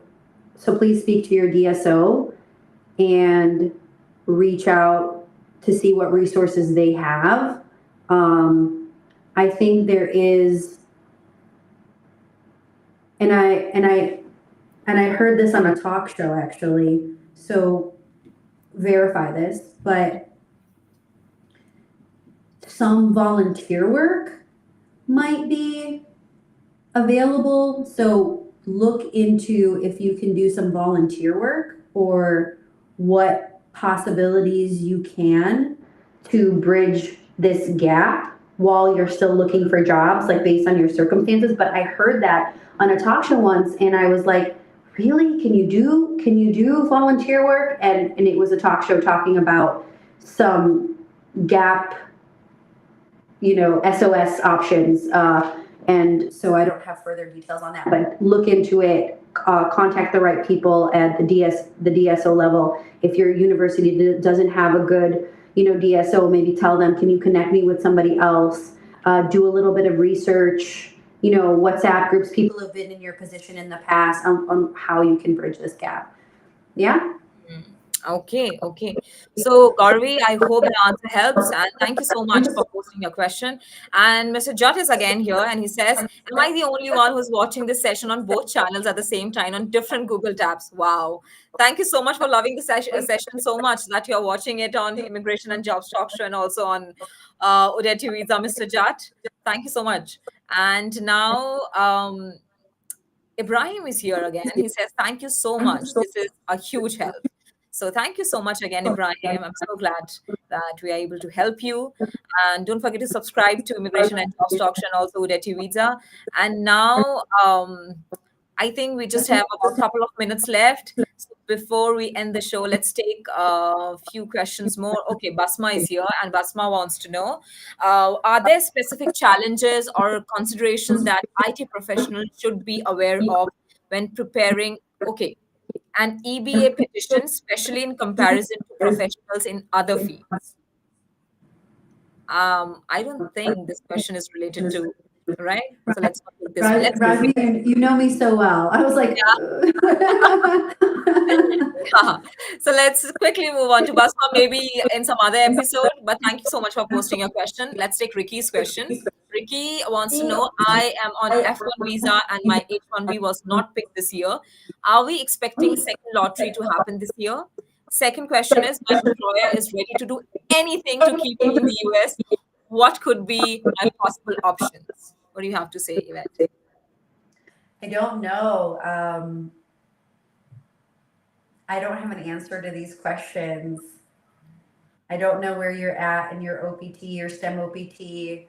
please speak to your DSO and reach out to see what resources they have. I think there is, and I heard this on a talk show actually, so verify this, but some volunteer work might be available. So look into if you can do some volunteer work or what possibilities you can to bridge this gap while you're still looking for jobs, like based on your circumstances. But I heard that on a talk show once, and I was like, really? Can you do volunteer work? And it was a talk show talking about some gap, SOS options. And so I don't have further details on that, but look into it. Contact the right people at the DSO level. If your university doesn't have a good, DSO, maybe tell them, can you connect me with somebody else? Do a little bit of research. WhatsApp groups, people who've been in your position in the past on how you can bridge this gap. Yeah. Okay. So, Gauravi, I hope the answer helps. And thank you so much for posting your question. And Mr. Judd is again here and he says, am I the only one who's watching this session on both channels at the same time on different Google tabs? Wow. Thank you so much for loving the session so much that you're watching it on Immigration and Jobs Talk Show and also on Udeti Visa, Mr. Judd. Thank you so much. And now, Ibrahim is here again. He says, thank you so much. This is a huge help. So thank you so much again, Ibrahim. I'm so glad that we are able to help you. And don't forget to subscribe to Immigration and Jobs Talk Show and also Udeti Visa. And now I think we just have about a couple of minutes left. So before we end the show, let's take a few questions more. Okay, Basma is here, and Basma wants to know, are there specific challenges or considerations that IT professionals should be aware of when preparing, okay, an EBA petition, especially in comparison to professionals in other fields? I don't think this question is related to, right? So let's not take this one. Let's Rajni, you know me so well. I was like, so let's quickly move on to Basma, maybe in some other episode. But thank you so much for posting your question. Let's take Ricky's question. Ricky wants to know, I am on F1 visa and my H1B was not picked this year. Are we expecting second lottery to happen this year? Second question is, my employer is ready to do anything to keep me in the US. What could be my possible options? What do you have to say, Yvette? I don't know. I don't have an answer to these questions. I don't know where you're at in your OPT, your STEM OPT.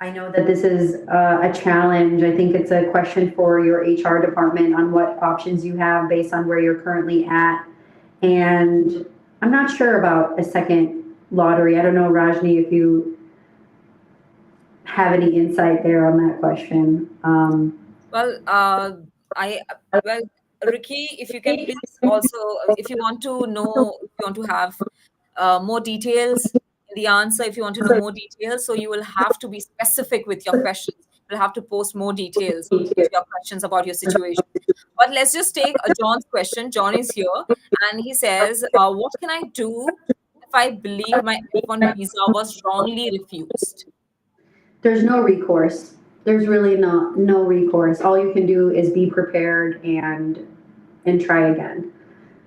I know that this is a challenge. I think it's a question for your HR department on what options you have based on where you're currently at. And I'm not sure about a second lottery. I don't know, Rajni, if you have any insight there on that question. Well, Ricky, if you can please also, if you want to know, if you want to have more details in the answer, if you want to know more details, so you will have to be specific with your questions. You'll have to post more details with your questions about your situation. But let's just take John's question. John is here, and he says, what can I do if I believe my F1 visa was wrongly refused? There's no recourse. There's really no recourse. All you can do is be prepared and try again.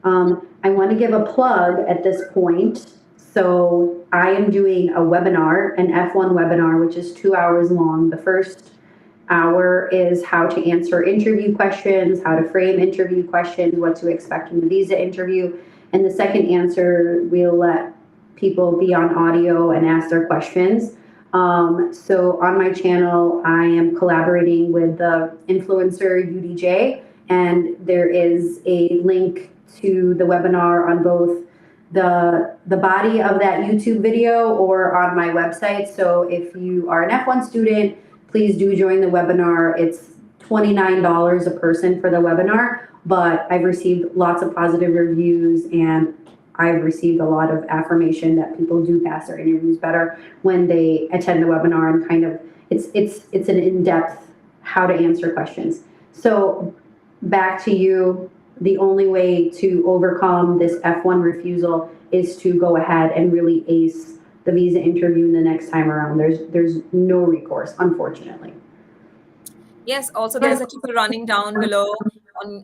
I want to give a plug at this point. So I am doing a webinar, an F1 webinar, which is 2 hours long. The first hour is how to answer interview questions, how to frame interview questions, what to expect in the visa interview. And the second answer, we'll let people be on audio and ask their questions. So on my channel, I am collaborating with the influencer UDJ, and there is a link to the webinar on both the body of that YouTube video or on my website. So if you are an F1 student, please do join the webinar. It's $29 a person for the webinar, but I've received lots of positive reviews and I've received a lot of affirmation that people do pass their interviews better when they attend the webinar, and kind of it's an in-depth how to answer questions. So back to you, the only way to overcome this F1 refusal is to go ahead and really ace the visa interview the next time around. There's no recourse, unfortunately. Yes, also there's a ticker running down below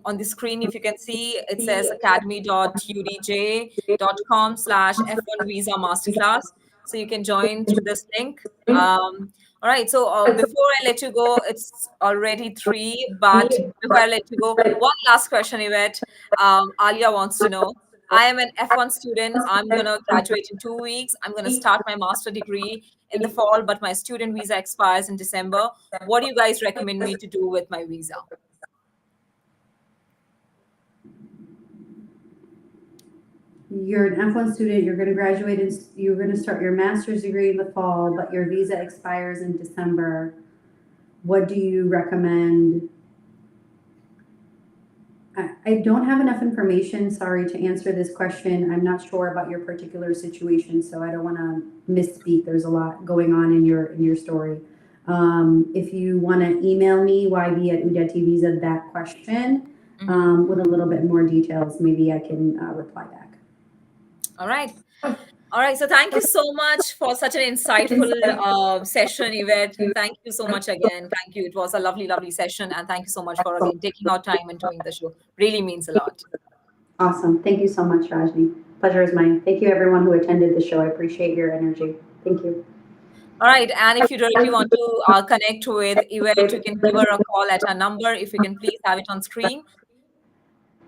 on the screen. If you can see, it says academy.udj.com/F1 Visa Masterclass. So you can join through this link. All right, so before I let you go, it's already 3, but before I let you go, one last question, Yvette. Alia wants to know, I am an F1 student. I'm going to graduate in 2 weeks. I'm going to start my master degree in the fall, but my student visa expires in December. What do you guys recommend me to do with my visa? You're an F1 student, you're going to graduate, and you're going to start your master's degree in the fall, but your visa expires in December. What do you recommend? I don't have enough information, sorry, to answer this question. I'm not sure about your particular situation, so I don't want to misspeak. There's a lot going on in your story. If you want to email me, yb@udetvisa, that question with a little bit more details, maybe I can reply back. All right. All right. So thank you so much for such an insightful session, Yvette. Thank you so much again. Thank you. It was a lovely, lovely session. And thank you so much for again taking our time and doing the show. Really means a lot. Awesome. Thank you so much, Rajni. Pleasure is mine. Thank you, everyone who attended the show. I appreciate your energy. Thank you. All right. And if you directly want to connect with Yvette, you can give her a call at her number. If you can please have it on screen.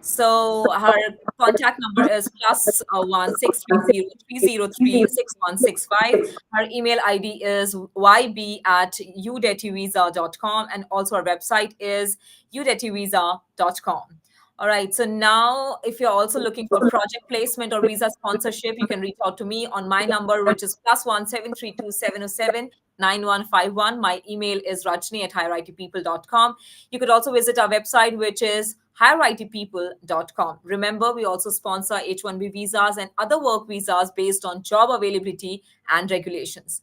So her contact number is +1 630 303 Her email ID is yb@udetvisa.com, and also our website is udetvisa.com. All right. So now, if you're also looking for project placement or visa sponsorship, you can reach out to me on my number, which is +1 732 707 9151. My email is rajni@higherightpeople.com. You could also visit our website, which is higherightpeople.com. Remember, we also sponsor H-1B visas and other work visas based on job availability and regulations.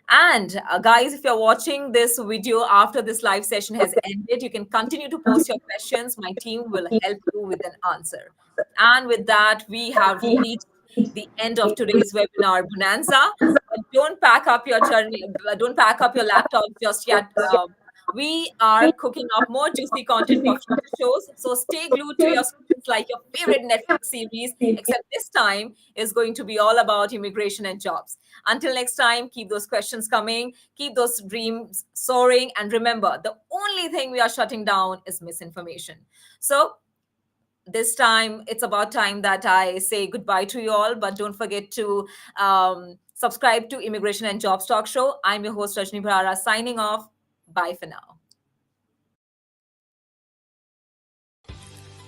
And guys, if you're watching this video after this live session has ended, you can continue to post your questions. My team will help you with an answer. And with that, we have reached the end of today's webinar bonanza. But don't pack up your journey, don't pack up your laptop just yet. We are cooking up more juicy content for future shows. So stay glued to your screens like your favorite Netflix series, except this time is going to be all about immigration and jobs. Until next time, keep those questions coming, keep those dreams soaring, and remember, the only thing we are shutting down is misinformation. So this time, it's about time that I say goodbye to you all, but don't forget to subscribe to Immigration and Jobs Talk Show. I'm your host, Rajni Bharara, signing off. Bye for now.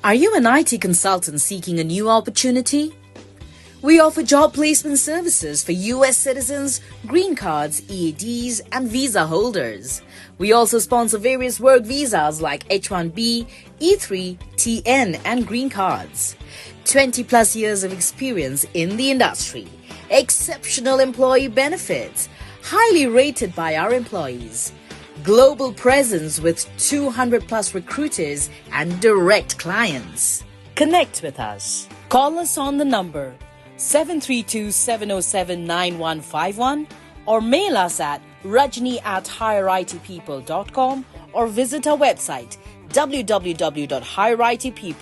Are you an IT consultant seeking a new opportunity? We offer job placement services for US citizens, green cards, EADs, and visa holders. We also sponsor various work visas like H-1B, E3, TN, and green cards. 20 plus years of experience in the industry. Exceptional employee benefits. Highly rated by our employees. Global presence with 200 plus recruiters and direct clients. Connect with us. Call us on the number 732-707-9151 or mail us at rajni@higherightpeople.com or visit our website www.higherightpeople.com.